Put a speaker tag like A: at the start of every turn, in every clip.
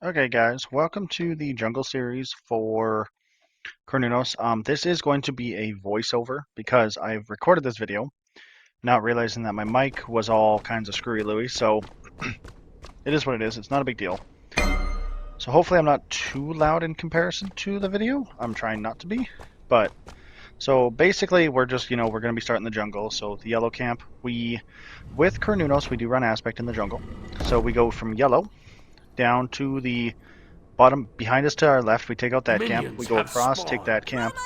A: Okay, guys, welcome to the Jungle series for Cernunnos. This is going to be a voiceover because I've recorded this video, not realizing that my mic was all kinds of screwy Louie, so it is what it is. It's not a big deal. So hopefully I'm not too loud in comparison to the video. I'm trying not to be, but so basically we're just, we're going to be starting the jungle. So the yellow camp, with Cernunnos, we do run aspect in the jungle. So we go from yellow down to the bottom behind us to our left. We take out that camp, we
B: Minions
A: go
B: have
A: across, take
B: spawned.
A: that camp,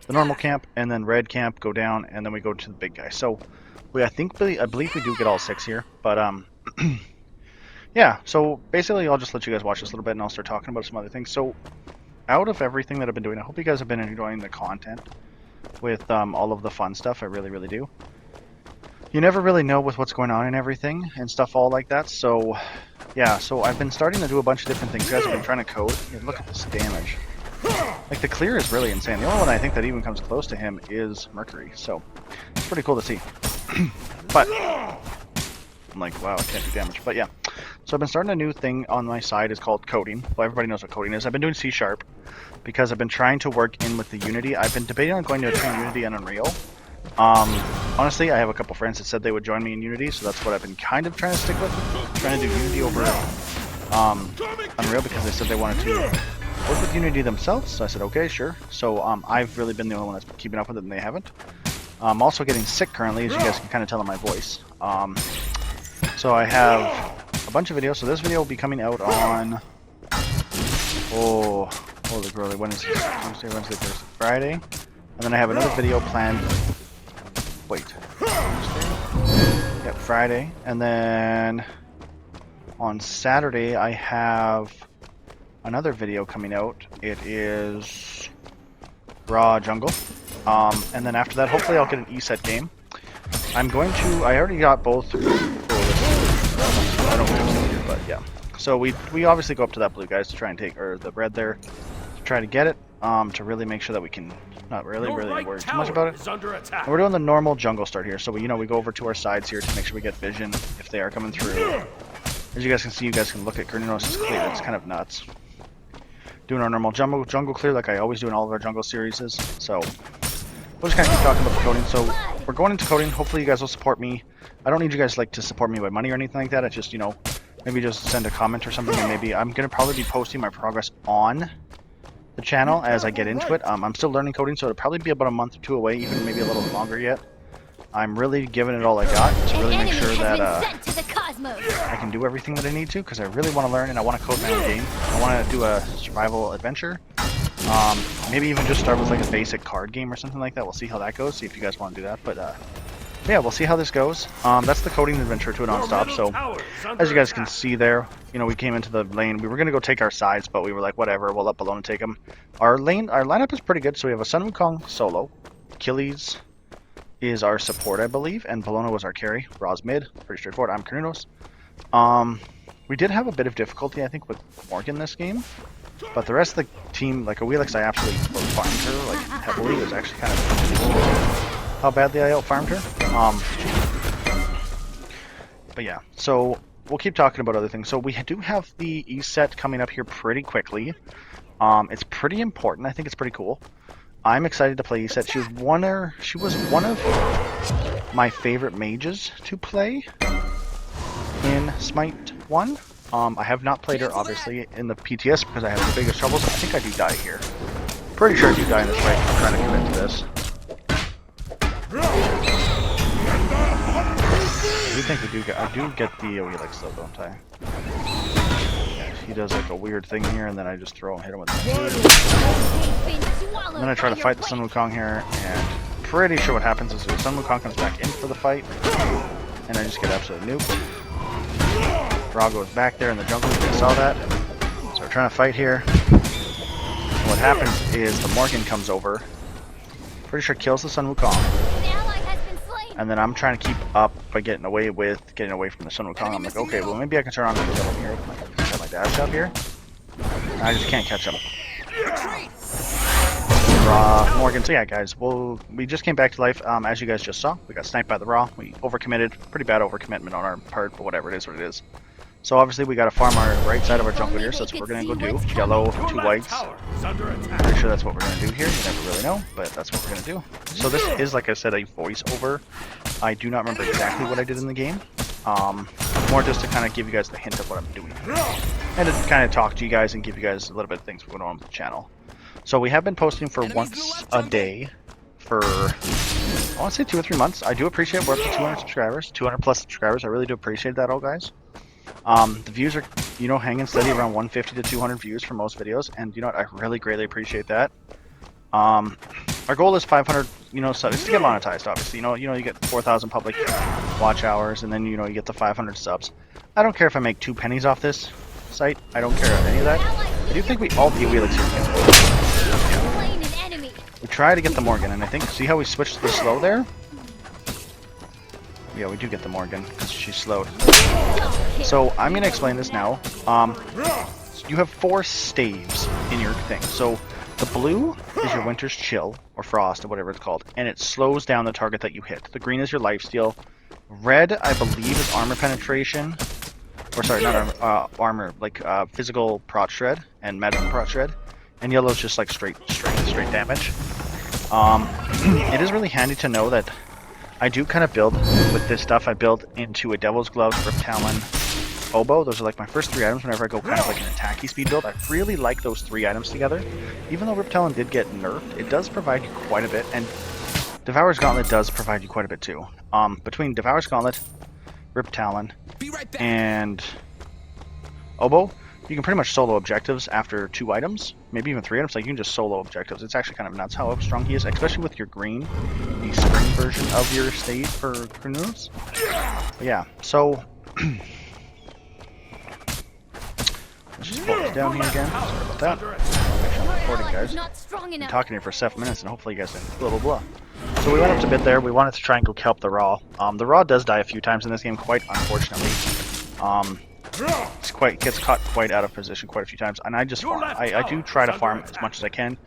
A: the normal camp, and then red camp, go down, and then we go to the big guy. So I believe we do get all 6 here, but yeah, so basically I'll just let you guys watch this a little bit and I'll start talking about some other things. So out of everything that I've been doing, I hope you guys have been enjoying the content with all of the fun stuff. I really, really do. You never really know with what's going on and everything and stuff all like that, so yeah, so I've been starting to do a bunch of different things. You guys have been trying to code. Here, look at this damage. Like, the clear is really insane. The only one I think that even comes close to him is Mercury, so it's pretty cool to see. But I'm like, wow, I can't do damage. But yeah, so I've been starting a new thing on my side. It's called coding. Well, everybody knows what coding is. I've been doing C# because I've been trying to work in with the Unity. I've been debating on going to train Unity and Unreal. Honestly, I have a couple friends that said they would join me in Unity, so that's what I've been kind of trying to stick with. Trying to do Unity over Unreal because they said they wanted to work with Unity themselves. So I said, okay, sure. So I've really been the only one that's been keeping up with it, and they haven't. I'm also getting sick currently, as you guys can kind of tell in my voice. So I have a bunch of videos. So this video will be coming out on holy groly, when is this? Tuesday, Wednesday, Thursday, Friday, and then I have another video planned. Wait. Yep, Friday. And then on Saturday I have another video coming out. It is Raw Jungle. And then after that, hopefully I'll get an Eaze game. I already got both. I don't know here, but yeah. So we obviously go up to that blue, guys, to try and take, or the red there, to try to get it, to really make sure that we can not really worry too much about it. And we're doing the normal jungle start here, so we go over to our sides here to make sure we get vision if they are coming through. As you guys can see, you guys can look at Cernunnos' clear. It's kind of nuts. Doing our normal jungle clear like I always do in all of our jungle series. So we'll just kind of keep talking about the coding. So we're going into coding. Hopefully you guys will support me. I don't need you guys to support me by money or anything like that. It's just, maybe just send a comment or something, and maybe I'm gonna probably be posting my progress on the channel as I get into it. I'm still learning coding, so it'll probably be about a month or two away, even maybe a little longer yet. I'm really giving it all I got to really make sure that I can do everything that I need to, because I really want to learn and I want to code my own game. I want to do a survival adventure. Maybe even just start with like a basic card game or something like that. We'll see how that goes, see if you guys want to do that. But yeah, we'll see how this goes. That's the coding adventure to a non-stop. So as you guys can see there, we came into the lane. We were going to go take our sides, but we were like, whatever, we'll let Bologna take them. Our lineup is pretty good. So we have a Sun Wukong solo. Achilles is our support, I believe, and Bologna was our carry. Raw's mid. Pretty straightforward. I'm Cernunnos. We did have a bit of difficulty, I think, with Morgan this game. But the rest of the team, like Awelix, I absolutely farmed her like heavily. It was actually kind of how badly I out-farmed her. But yeah, so we'll keep talking about other things. So we do have the Eaze coming up here pretty quickly. It's pretty important. I think it's pretty cool. I'm excited to play Eaze. She was one of my favorite mages to play in Smite 1. I have not played her, obviously, in the PTS because I have the biggest troubles. I think I do die here. Pretty sure I do die in this fight. I'm trying to commit to this. I do think I do get the Awelix though, don't I? Yeah, he does like a weird thing here, and then I just throw and hit him with the and then I try to fight the Sun Wukong here, and pretty sure what happens is the Sun Wukong comes back in for the fight, and I just get absolutely nuked. Ra goes back there in the jungle, you guys saw that. So we're trying to fight here. And what happens is the Morgan comes over, pretty sure kills the Sun Wukong. And then I'm trying to keep up by getting away from the Sun Wukong. I'm like, okay, well maybe I can turn on the kill him here. Got my dash up here. And I just can't catch him. Ra, Morgan. So yeah, guys, we just came back to life. As you guys just saw, we got sniped by the Ra. We overcommitted. Pretty bad overcommitment on our part, but whatever, it is what it is. So obviously we got to farm our right side of our jungle here, so that's what we're going to go do. Yellow, 2 whites. Pretty sure that's what we're going to do here. You never really know, but that's what we're going to do. So this is, like I said, a voiceover. I do not remember exactly what I did in the game. More just to kind of give you guys the hint of what I'm doing. And to kind of talk to you guys and give you guys a little bit of things going on with the channel. So we have been posting for once a day for, I want to say 2 or 3 months. I do appreciate we're up to 200 subscribers, 200 plus subscribers. I really do appreciate that all, guys. The views are, you know, hanging steady around 150 to 200 views for most videos, and you know what, I really greatly appreciate that. Our goal is 500, you know, subs to get monetized. Obviously, you get 4,000 public watch hours, and then you get the 500 subs. I don't care if I make 2 pennies off this site. I don't care about any of that. I do think we all do Wheelix here. We try to get the Morgan, and I think, see how we switched to the slow there? Yeah, we do get the Morgan because she's slowed. So I'm going to explain this now. You have 4 staves in your thing. So the blue is your Winter's Chill, or Frost, or whatever it's called, and it slows down the target that you hit. The green is your Lifesteal. Red, I believe, is Armor Penetration. Or sorry, not armor, like physical Prot Shred and magical Prot Shred. And yellow is just like straight damage. It is really handy to know that I do kind of build with this stuff. I build into a Devil's Gloves, Rip Talon, Oboe. Those are like my first 3 items whenever I go kind of like an attacky speed build. I really like those 3 items together. Even though Rip Talon did get nerfed, it does provide you quite a bit. And Devourer's Gauntlet does provide you quite a bit too. Between Devourer's Gauntlet, Rip Talon, and Oboe, you can pretty much solo objectives after 2 items, maybe even 3 items. Like, you can just solo objectives. It's actually kind of nuts how strong he is, especially with your green, the spring version of your stage for Cernunnos. Yeah, so let's just pull this down here again. Sorry about that. Make sure I'm recording, guys. I'm talking here for 7 minutes, and hopefully you guys didn't blah blah blah. So we went up to bid there. We wanted to try and go kelp the Raw. The Raw does die a few times in this game, quite unfortunately. Gets caught quite out of position quite a few times, and I just farm. I do try to farm as much as I can.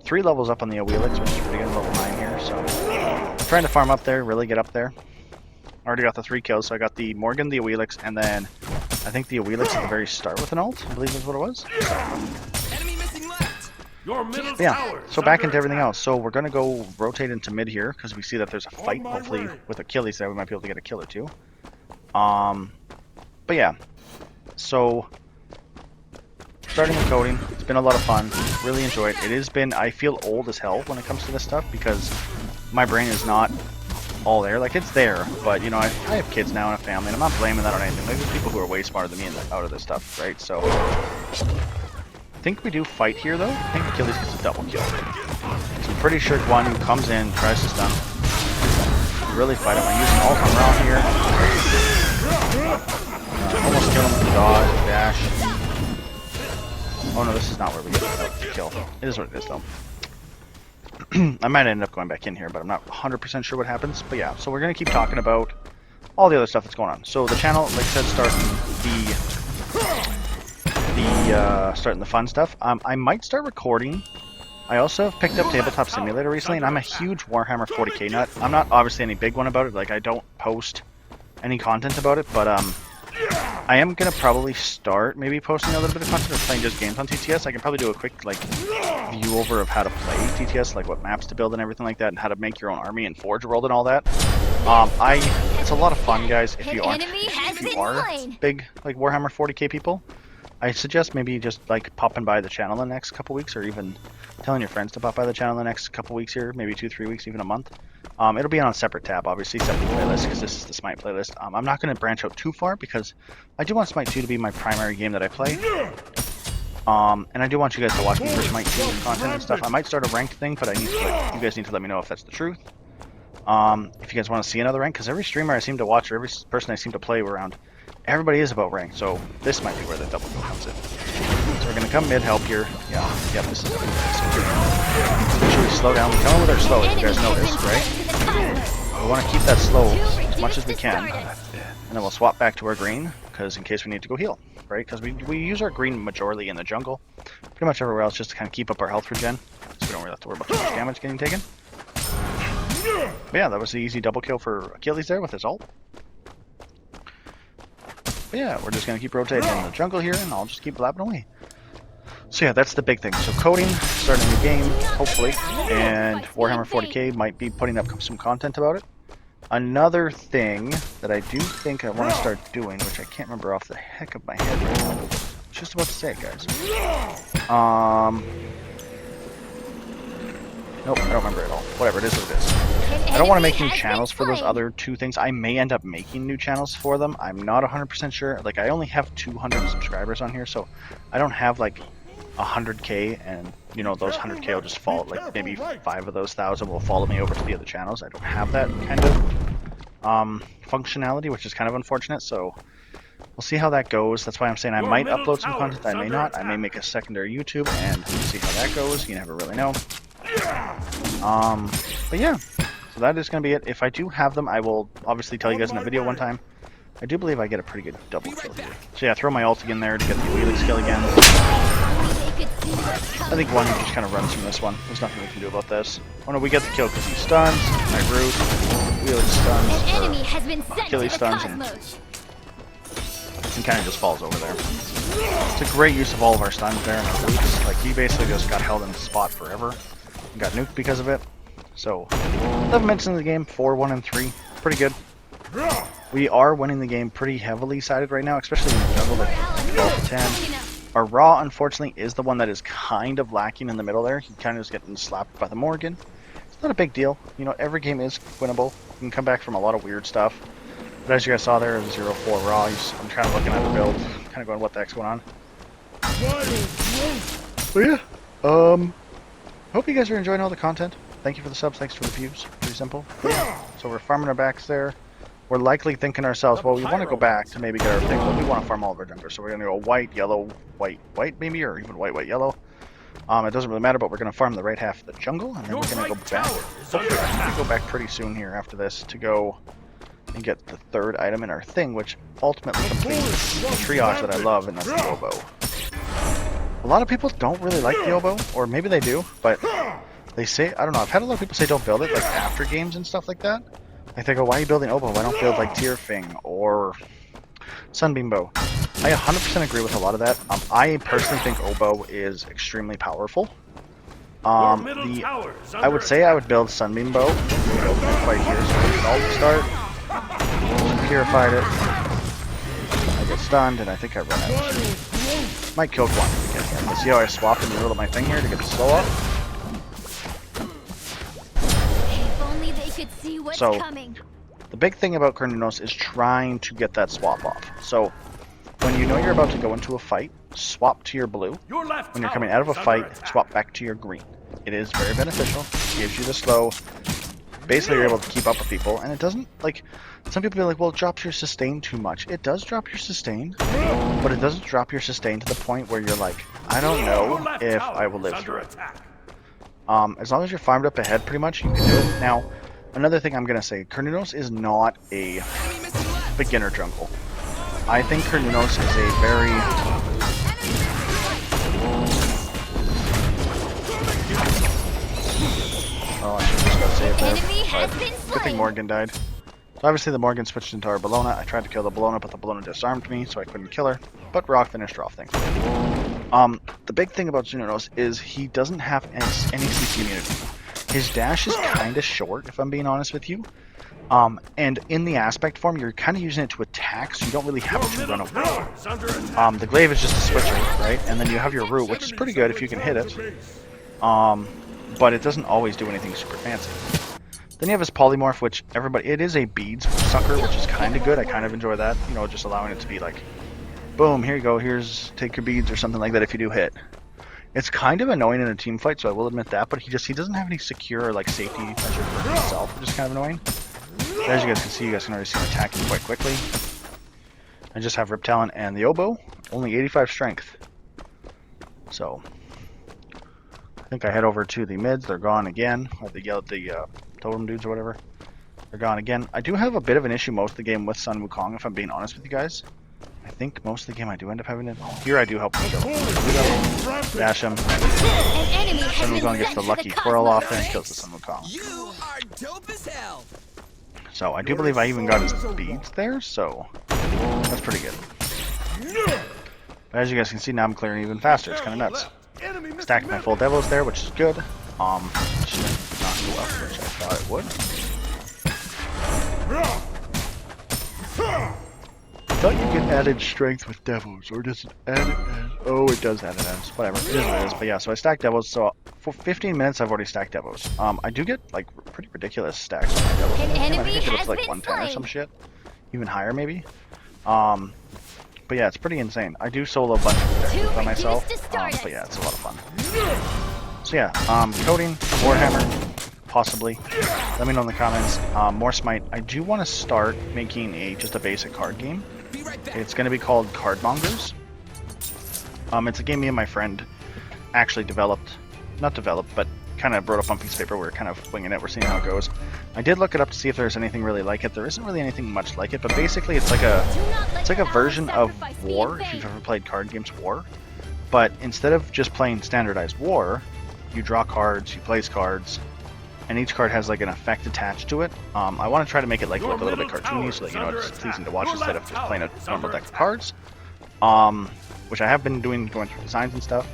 A: 3 levels up on the Wheelix, which is pretty good, level 9 here, so I'm trying to farm up there, really get up there. I already got the 3 kills, so I got the Morgan, the Wheelix, and then I think the Wheelix at the very start with an ult, I believe is what it was. Yeah, so back into everything else. So we're going to go rotate into mid here, because we see that there's a fight, hopefully with Achilles there, we might be able to get a kill or 2. But yeah, so starting with coding, it's been a lot of fun, really enjoy it. It has been, I feel old as hell when it comes to this stuff, because my brain is not all there. Like, it's there, but, I have kids now and a family, and I'm not blaming that on anything. Like, there's people who are way smarter than me out of this stuff, right? So I think we do fight here, though. I think Achilles gets a double kill. So I'm pretty sure Guan Yu comes in, tries to stun. We really fight him. I'm using ult on Raw here. Almost kill him with the dodge, dash. Oh no, this is not where we get the kill. It is what it is, though. I might end up going back in here, but I'm not 100% sure what happens. But yeah, so we're going to keep talking about all the other stuff that's going on. So the channel, like I said, starting the fun stuff. I might start recording. I also have picked up Tabletop Simulator recently, and I'm a huge Warhammer 40k nut. I'm not obviously any big one about it. Like, I don't post any content about it, but I am gonna probably start maybe posting a little bit of content or playing just games on TTS. I can probably do a quick view over of how to play TTS, like what maps to build and everything like that, and how to make your own army and Forge World and all that. It's a lot of fun, guys. If you are big Warhammer 40k people, I suggest maybe just popping by the channel in the next couple weeks, or even telling your friends to pop by the channel in the next couple weeks here, maybe 2-3 weeks, even a month. It'll be on a separate tab, obviously, separate playlist, because this is the Smite playlist. I'm not going to branch out too far, because I do want Smite 2 to be my primary game that I play. And I do want you guys to watch me for Smite 2 content and stuff. I might start a ranked thing, but you guys need to let me know if that's the truth. If you guys want to see another rank, because every streamer I seem to watch, or every person I seem to play around, everybody is about rank, so this might be where the double kill comes in. So we're going to come mid, help here. Yeah, this is so make sure we slow down. We come over there slow, as you guys noticed, right? We want to keep that slow as much as we can. And then we'll swap back to our green, because in case we need to go heal, right? Because we use our green majorly in the jungle. Pretty much everywhere else, just to kind of keep up our health regen, so we don't really have to worry about too much damage getting taken. But yeah, that was the easy double kill for Achilles there with his ult. But yeah, we're just going to keep rotating in the jungle here, and I'll just keep blabbing away. So yeah, that's the big thing. So coding, starting a new game, hopefully, and Warhammer 40k might be putting up some content about it. Another thing that I do think I want to start doing, which I can't remember off the heck of my head right now. I was just about to say it, guys. Nope, I don't remember at all. Whatever, it is what it is. I don't want to make new channels for those other two things. I may end up making new channels for them. I'm not 100% sure. Like, I only have 200 subscribers on here, so I don't have, like, 100k, and, you know, those 100k will just follow, like, maybe 5 of those 1,000 will follow me over to the other channels. I don't have that kind of functionality, which is kind of unfortunate, so we'll see how that goes. That's why I'm saying I might upload some content, I may not. I may make a secondary YouTube and see how that goes. You never really know. But yeah, so that is going to be it. If I do have them, I will obviously tell you guys in a video one time. I do believe I get a pretty good double kill here. So yeah, throw my ult in there to get the Wheelix kill again. I think one just kind of runs from this one. There's nothing we can do about this. Oh no, we get the kill because he stuns, my root, Wheelix stuns, Achilles stuns, and he kind of just falls over there. It's a great use of all of our stuns there and our roots. Like, he basically just got held in the spot forever. Got nuked because of it. So 11 minutes into the game, 4-1 and 3, pretty good. We are winning the game pretty heavily sided right now, especially in the jungle, like 12 to 10. Our Raw, unfortunately, is the one that is kind of lacking in the middle there. He kind of is getting slapped by the Morgan. It's not a big deal. You know, every game is winnable. You can come back from a lot of weird stuff. But as you guys saw there, 0-4 Raw. I'm kind of looking at the build, kind of going, what the heck's going on? But yeah, hope you guys are enjoying all the content. Thank you for the subs, thanks for the views. Pretty simple. Yeah. So we're farming our backs there. We're likely thinking ourselves, well, we want to go back to maybe get our thing, but we want to farm all of our junglers. So we're going to go white, yellow, white, white maybe, or even white, white, yellow. It doesn't really matter, but we're going to farm the right half of the jungle, and then we're going to go back. Hopefully, we go back pretty soon here after this to go and get the third item in our thing, which ultimately completes the triage that I love, and that's the oboe. A lot of people don't really like the oboe, or maybe they do, but they say, I don't know, I've had a lot of people say don't build it, like, after games and stuff like that. Like, they go, why are you building oboe? Why don't build, like, Tearfing or Sunbeam Bow? I 100% agree with a lot of that. I personally think oboe is extremely powerful. I would say I would build Sunbeam Bow. Right here, so we can all start. Purified it. I get stunned, and I think I run out. Might kill one. Let's see how I swap in the middle of my thing here to get the slow off. So, the big thing about Cernunnos is trying to get that swap off. So, when you know you're about to go into a fight, swap to your blue. When you're coming out of a fight, swap back to your green. It is very beneficial. It gives you the slow. Basically, you're able to keep up with people, and it doesn't, like, some people be like, well, it drops your sustain too much. It does drop your sustain, but it doesn't drop your sustain to the point where you're like, I don't know if I will live through it. As long as you're farmed up ahead, pretty much, you can do it. Now, another thing I'm going to say, Cernunnos is not a beginner jungle. I think Cernunnos is a very... Oh, I should just got saved there. But good thing Morgan died. So obviously the Morgan switched into our Bellona. I tried to kill the Bellona, but the Bellona disarmed me, so I couldn't kill her. But Rock finished her off things. The big thing about Cernunnos is he doesn't have any CC immunity. His dash is kind of short, if I'm being honest with you. And in the aspect form, you're kind of using it to attack, so you don't really have to run away. The glaive is just a switcher, right? And then you have your root, which is pretty good if you can hit it. But it doesn't always do anything super fancy. Then you have his polymorph, which it is a beads sucker, which is kind of good. I kind of enjoy that, you know, just allowing it to be like, boom, here you go, take your beads or something like that if you do hit. It's kind of annoying in a team fight, so I will admit that, but he doesn't have any secure, like, safety measure for himself, which is kind of annoying. As you guys can see, you guys can already see him attacking quite quickly. I just have Rip Talon and the oboe, only 85 strength. So, I think I head over to the mids, they're gone again, or the totem dudes or whatever. They're gone again. I do have a bit of an issue most of the game with Sun Wukong, if I'm being honest with you guys. I think most of the game I do end up having it. Here I do help him kill. Dash him. Sun Wukong gets the lucky twirl off there and kills the Sun Wukong. So I do believe I even got his beads there, so that's pretty good. But as you guys can see, now I'm clearing even faster. It's kind of nuts. Stacked my full devils there, which is good. Should not go up, which I thought it would. I thought you get added strength with devils, or does it add it as... Oh, it does add it as. Whatever, it is what it is. But yeah, so I stacked devils, so for 15 minutes I've already stacked devils. I do get, like, pretty ridiculous stacks on my devils. I think it gets like 110 or some shit. Even higher, maybe. But yeah, it's pretty insane. I do solo a bunch of objectives by myself, but yeah, it's a lot of fun. So yeah, coding, Warhammer, possibly. Let me know in the comments. More Smite. I do want to start making just a basic card game. It's going to be called Cardmongers. It's a game me and my friend actually not developed, but kind of wrote up on a piece of paper. We're kind of winging it. We're seeing how it goes. I did look it up to see if there's anything really like it. There isn't really anything much like it, but basically it's like a version of War, if you've ever played card games War. But instead of just playing standardized War, you draw cards, you place cards, and each card has like an effect attached to it. I want to try to make it like look a little bit cartoony, so that it's pleasing to watch instead of just playing a normal deck of cards. Which I have been doing, going through designs and stuff.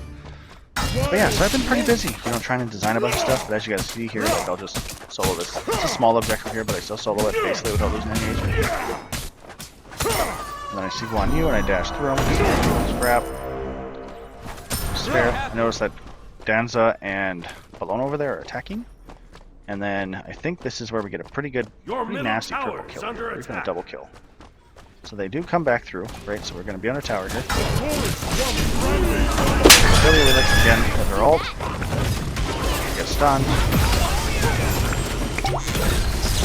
A: But yeah, so I've been pretty busy, trying to design a bunch of stuff. But as you guys see here, like I'll just solo this. It's a small objective here, but I still solo it basically without losing any agent. And then I see one you, and I dash through them. Scrap. Spare. I notice that Danza and Balone over there are attacking. And then I think this is where we get a pretty nasty triple kill. We're going to double kill. So they do come back through, right? So we're going to be on a tower here. Really like again with her ult. Get stunned.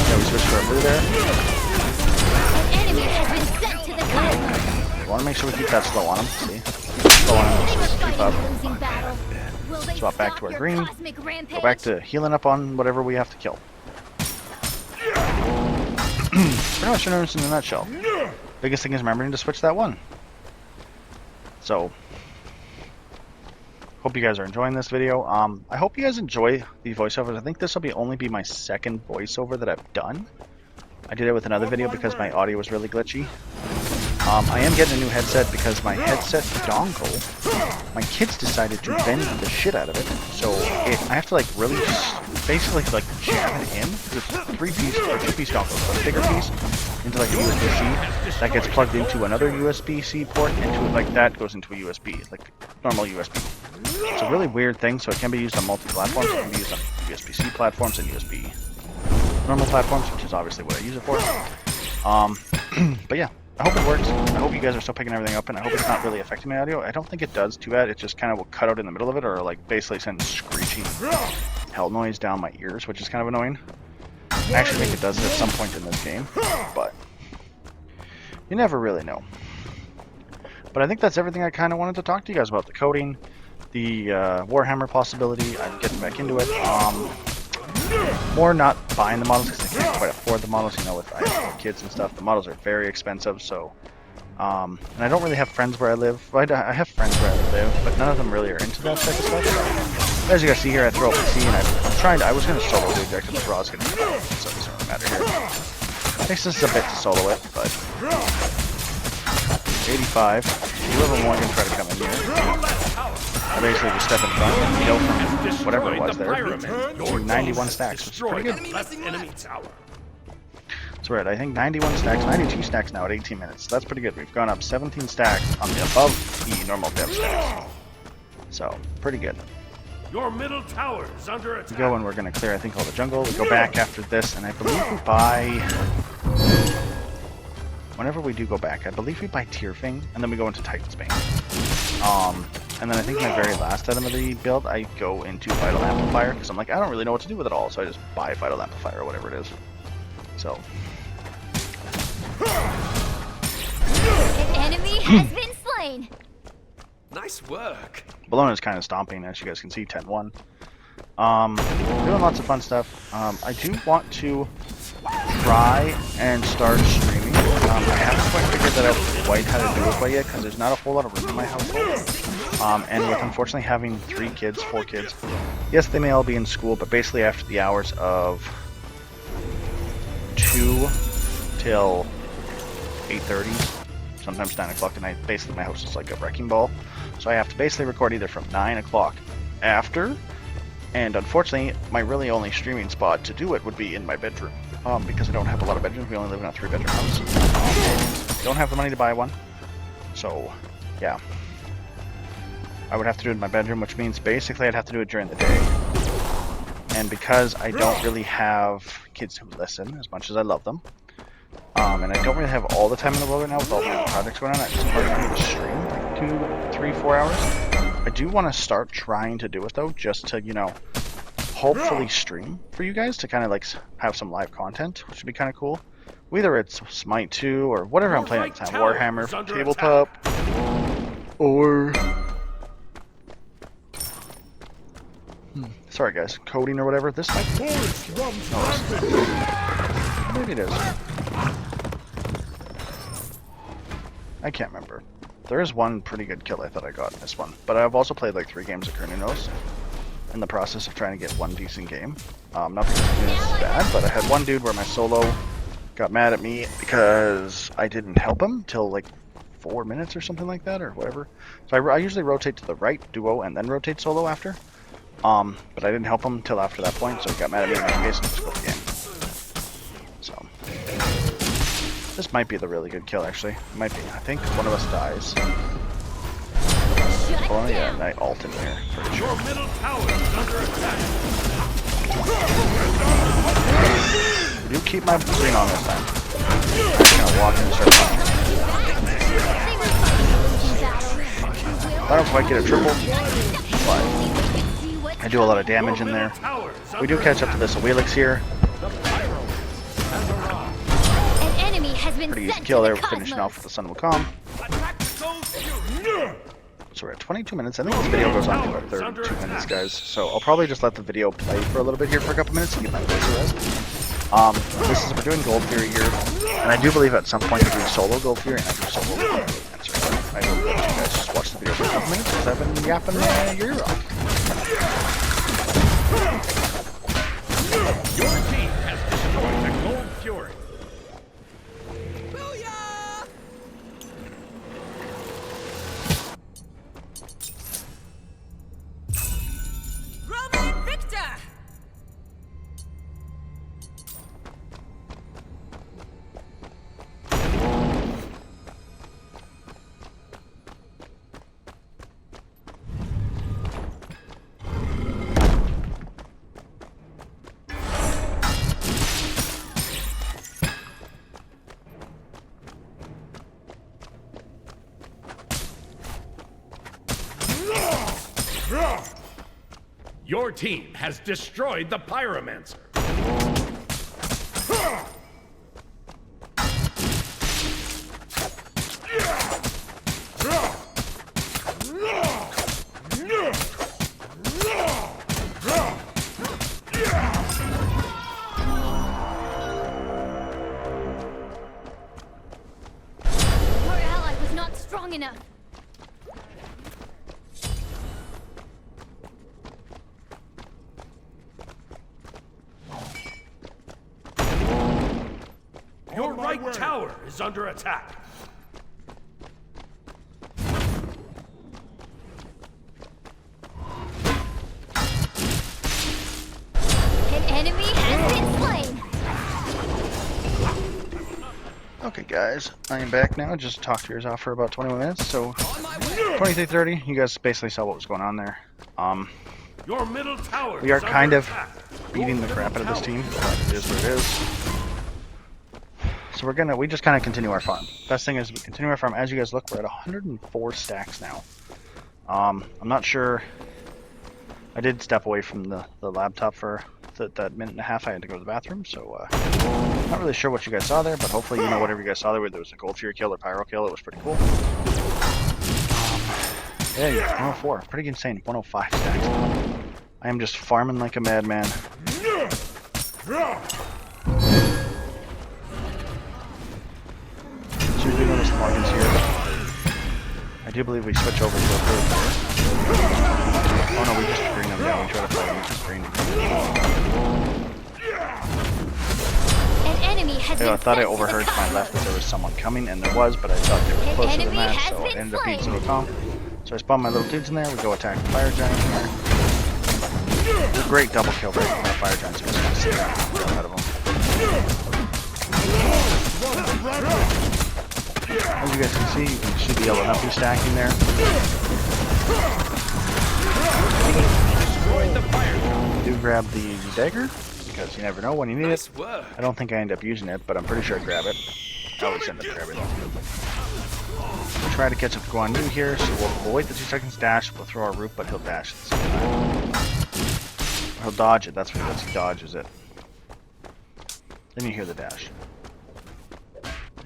A: Yeah, we switch to our blue there. We want to make sure we keep that slow on him. See? Slow on him, so we can keep up. Swap back to our green. Go back to healing up on whatever we have to kill. Pretty much Cernunnos in a nutshell. Biggest thing is remembering to switch that one. So, hope you guys are enjoying this video. I hope you guys enjoy the voiceovers. I think this will only be my second voiceover that I've done. I did it with another video because my audio was really glitchy. I am getting a new headset because my headset dongle, my kids decided to bend the shit out of it. So I have to like really basically like jam it in. There's 3-piece or 2-piece dongle, so a bigger piece into like a USB-C that gets plugged into another USB-C port, like that goes into a USB, like normal USB. It's a really weird thing, so it can be used on multi-platforms. It can be used on USB-C platforms and USB normal platforms, which is obviously what I use it for. But yeah, I hope it works. I hope you guys are still picking everything up, and I hope it's not really affecting my audio. I don't think it does too bad. It just kind of will cut out in the middle of it, or like basically send screeching hell noise down my ears, which is kind of annoying. I actually think it does it at some point in this game, but you never really know. But I think that's everything I kind of wanted to talk to you guys about. The coding, the Warhammer possibility. I'm getting back into it. More not buying the models because I can't quite afford the models, with I have kids and stuff. The models are very expensive, so and I don't really have friends where I live. Well, I have friends where I live, but none of them really are into that type of stuff. So, as you guys see here, I throw up a C, and I was going to solo the objective, but Raw's going to go, so it doesn't really matter here. Takes us a bit to solo it, but 85. You have more going to try to come in here. I basically just step in front and kill from whatever it was there. 91 stacks, which is pretty good. That's right, I think 91 stacks, 92 stacks now at 18 minutes. So that's pretty good. We've gone up 17 stacks on the above the normal dev stacks. So, pretty good.
B: Your middle tower is under attack.
A: We go and we're going to clear, I think, all the jungle. We go back after this, and I believe we buy... Whenever we do go back, I believe we buy Tearfing, and then we go into Titan's Bane. And then I think my very last item of the build, I go into Vital Amplifier, because I'm like, I don't really know what to do with it all, so I just buy Vital Amplifier or whatever it is. So.
C: An enemy has been slain.
B: Nice work.
A: Balone is kind of stomping, as you guys can see, 10-1. Doing lots of fun stuff. I do want to try and start streaming. I haven't quite figured that out quite how to do it quite yet, because there's not a whole lot of room in my household. And with unfortunately having 4 kids, yes, they may all be in school, but basically after the hours of 2 till 8:30, sometimes 9 o'clock at night. Basically, my house is like a wrecking ball, so I have to basically record either from 9 o'clock after, and unfortunately, my really only streaming spot to do it would be in my bedroom, because I don't have a lot of bedrooms. We only live in a 3-bedroom house. Don't have the money to buy one, so yeah. I would have to do it in my bedroom, which means basically I'd have to do it during the day. And because I don't really have kids who listen as much as I love them, and I don't really have all the time in the world right now with all my projects going on, it's hard for me to stream like 2, 3, 4 hours. I do want to start trying to do it though, just to, you know, hopefully stream for you guys to kind of like have some live content, which would be kind of cool. Whether it's Smite 2 or whatever I'm playing at the time, Warhammer, Tabletop, or... Sorry guys, coding or whatever. This might be... No, maybe it is. I can't remember. There is one pretty good kill I thought I got in this one, but I've also played like 3 games of Cernunnos in the process of trying to get one decent game. Not because it's bad, but I had one dude where my solo got mad at me because I didn't help him till like 4 minutes or something like that, or whatever. So I usually rotate to the right duo and then rotate solo after. But I didn't help him until after that point, so he got mad at me and I basically just quit the game. So, this might be the really good kill, actually. It might be. I think one of us dies. Oh yeah, and I ult in here. Pretty sure.
B: Your middle tower is under attack.
A: Do keep my green on this time. I'm just gonna walk in and start fighting. I don't quite get a triple, but I do a lot of damage in there. We do catch up to this Wheelix here.
C: An enemy has been
A: Pretty easy
C: sent
A: kill
C: to
A: there.
C: the
A: We're finishing
C: cosmos.
A: off with the Sun Will Come. So we're at 22 minutes. I think this video goes on for about 32 minutes, guys. So I'll probably just let the video play for a little bit here for a couple minutes and get my voice a rest. This is, we're doing Gold Fury here. And I do believe at some point we're doing solo Gold Fury and I do solo Gold Fury. I will let you guys just watch the video for a couple minutes because I've been yapping your ear off.
B: Your team has destroyed the Gold Fury.
D: Roman Victor!
B: Your team has destroyed the Pyromancer.
C: Your ally was not strong enough.
B: Your right tower is under attack.
C: An enemy has been slain.
A: Okay guys, I am back now. Just talked your ears off for about 21 minutes, so 23:30. You guys basically saw what was going on there.
B: Your middle tower
A: We are
B: is
A: kind
B: under
A: of
B: attack.
A: beating the crap out of this team, but it is what it is. So we just kind of continue our farm. Best thing is we continue our farm. As you guys look, we're at 104 stacks now. I'm not sure. I did step away from the laptop for that minute and a half. I had to go to the bathroom, so not really sure what you guys saw there, but hopefully you know whatever you guys saw there, whether it was a Gold Fury kill or Pyro kill, it was pretty cool. Yeah, 104. Pretty insane. 105 stacks now. I am just farming like a madman. So we do notice the margins here. I do believe we switch over to a third player. Oh no, we just bring them down. We try to fight them, we just bring them.
C: An enemy has
A: I thought I overheard to my left that there was someone coming, and there was, but I thought they were closer than that, so it ended up being Cernunnos. So I spawned my little dudes in there. We go attack the fire giant here. It's a great double kill right from our fire giants. I just want to see that out of them. As you guys can see the yellow numpy stacking there. Do grab the dagger, because you never know when you need it. I don't think I end up using it, but I'm pretty sure I grab it. I always end up grabbing it. We'll try to catch up to Guan Yu here, so we'll wait the 2 seconds dash, we'll throw our root, but he'll dash at the same time. He'll dodge it, that's what he does, he dodges it. Then you hear the dash.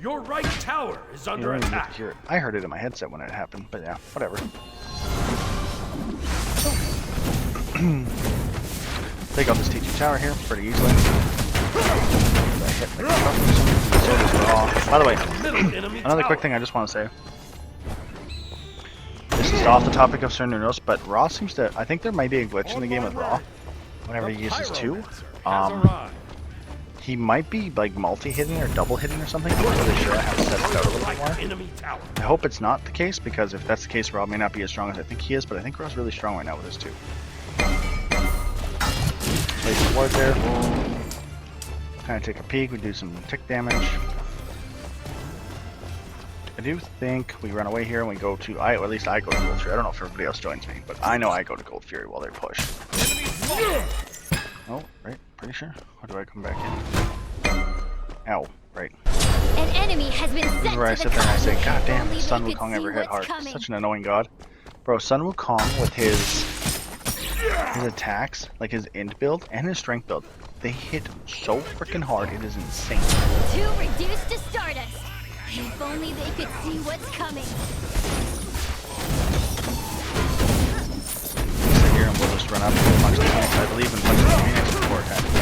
B: Your right tower is under attack.
A: I heard it in my headset when it happened, but yeah, whatever. Take out this T2 tower here pretty easily. By the way, another quick thing I just want to say. This is off the topic of Cernunnos, but Raw seems to... I think there might be a glitch in the game with Raw. Whenever he uses 2. He might be like multi-hitting or double-hitting or something. I'm not really sure. I have to set it out a little bit more. I hope it's not the case, because if that's the case, Raw may not be as strong as I think he is, but I think Raw's really strong right now with his 2. Place the ward there. Kind of take a peek, we do some tick damage. I do think we run away here and we go to, or at least I go to Gold Fury. I don't know if everybody else joins me, but I know I go to Gold Fury while they push. Oh, right, pretty sure. Or do I come back in? Ow, right.
C: An enemy has been sent.
A: This is where I sit there and I say, God damn, if Sun Wukong ever hit hard. Such an annoying god. Bro, Sun Wukong with his attacks, like his int build and his strength build, they hit so freaking hard, it is insane.
C: 2 reduced to Stardust. If only they could see what's coming.
A: Sit here and we'll just run up and punch the Phoenix. I believe in punching the Phoenix before attacking the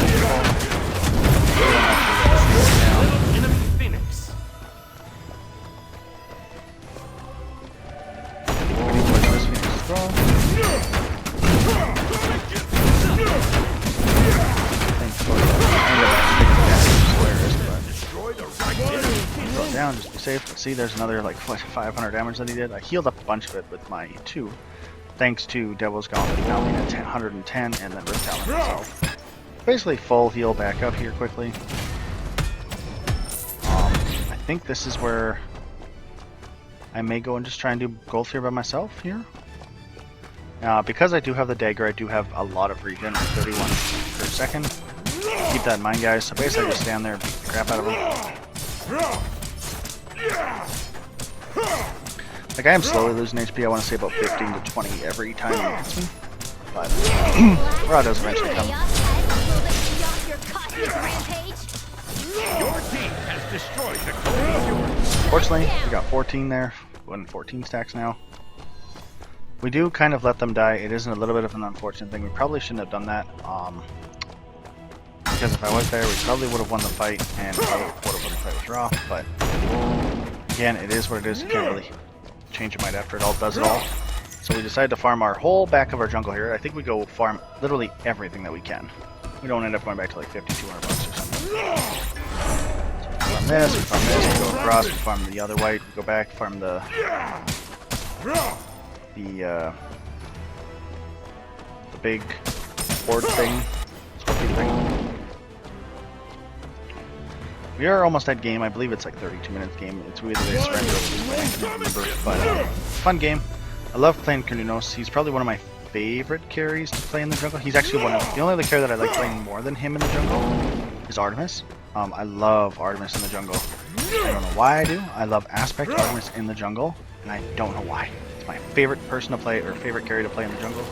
B: Enemy Phoenix.
A: We need to push this Phoenix as well. Down, just be safe. But see, there's another like 500 damage that he did. I healed up a bunch of it with my 2, thanks to Devil's Gauntlet now being at 110, and then Rift Talent itself. Basically, full heal back up here quickly. I think this is where I may go and just try and do Gold Fury by myself here. Because I do have the dagger, I do have a lot of regen, 31 per second. Keep that in mind, guys. So basically, I just stand there and beat the crap out of him. Like, I am slowly losing HP. I want to say about 15 to 20 every time he hits me. But Raw does eventually come.
B: Your team has destroyed the Gold.
A: Fortunately, we got 14 there. 14 stacks now. We do kind of let them die. It isn't a little bit of an unfortunate thing. We probably shouldn't have done that. Because if I was there, we probably would have won the fight, and probably would have won the fight with Raw. But again, it is what it is. You can't really change your mind after it all does it all. So we decided to farm our whole back of our jungle here. I think we go farm literally everything that we can. We don't end up going back to like 5,200 bucks or something. So we farm this, we go across, we farm the other white, we go back, farm the big board thing, scorpion thing. We are almost at game. I believe it's like 32 minutes game. It's either they surrender or just win. I can't remember. But fun game. I love playing Cernunnos. He's probably one of my favorite carries to play in the jungle. He's actually the only other carry that I like playing more than him in the jungle is Artemis. I love Artemis in the jungle. I don't know why I do. I love Aspect Artemis in the jungle, and I don't know why. It's my favorite person to play, or favorite carry to play in the jungle.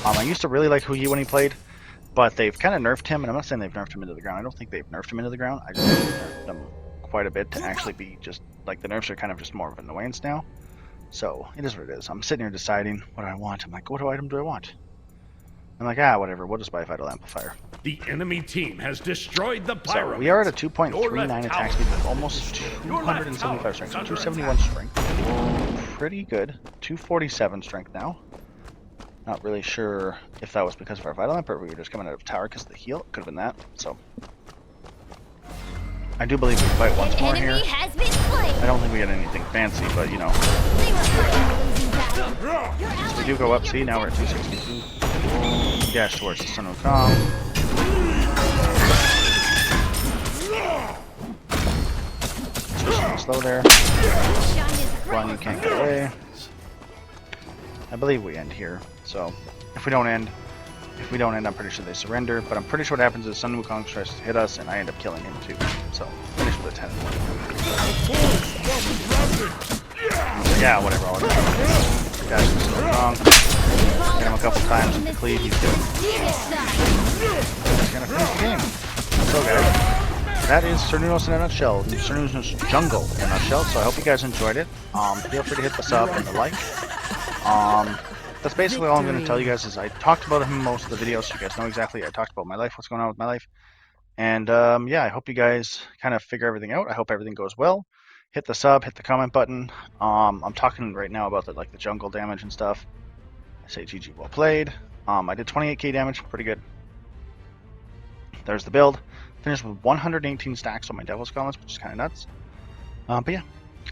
A: I used to really like Huyi when he played, but they've kind of nerfed him, and I'm not saying they've nerfed him into the ground. I don't think they've nerfed him into the ground. I just think they've nerfed them quite a bit to actually be just, like, the nerfs are kind of just more of an annoyance now. So, it is what it is. I'm sitting here deciding what I want. I'm like, what item do I want? I'm like, whatever, we'll just buy a Vital Amplifier.
B: The enemy team has destroyed the pyramid.
A: So, we are at a 2.39 attack speed with almost 275 strength, 271 strength. Pretty good. 247 strength now. Not really sure if that was because of our Vital Amp or we were just coming out of tower because of the heal. It could have been that. So I do believe we fight once
C: An
A: more
C: enemy
A: here.
C: has been slain.
A: I don't think we get anything fancy, but you know.
C: They were fighting a losing battle. Your
A: We
C: ally
A: do go up.
C: needed
A: See, now we're at
C: protection.
A: 262. Dash towards the Sun Wukong. Switching slow there.
C: Shine is
A: Run, you can't get away. I believe we end here. So, if we don't end, I'm pretty sure they surrender. But I'm pretty sure what happens is Sun Wukong tries to hit us, and I end up killing him too. So, finish with a 10. Yeah, whatever. I'll do. Guys, Sun Wukong. Hit him a couple times with the cleave. He's good. He's gonna finish the game. So, guys, that is Cernunnos in a nutshell. Cernunnos Jungle in a nutshell. So I hope you guys enjoyed it. Feel free to hit the sub and the like. That's basically all I'm going to tell you guys. Is I talked about him in most of the videos, so you guys know exactly. I talked about my life, what's going on with my life, and yeah, I hope you guys kind of figure everything out. I hope everything goes well. Hit the sub, hit the comment button. I'm talking right now about the jungle damage and stuff. I say GG, well played. I did 28k damage, pretty good. There's the build. Finished with 118 stacks on my Devil's Gauntlets, which is kind of nuts. But yeah,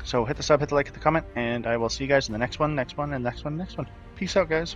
A: so hit the sub, hit the like, hit the comment, and I will see you guys in the next one, and next one. Peace out, guys.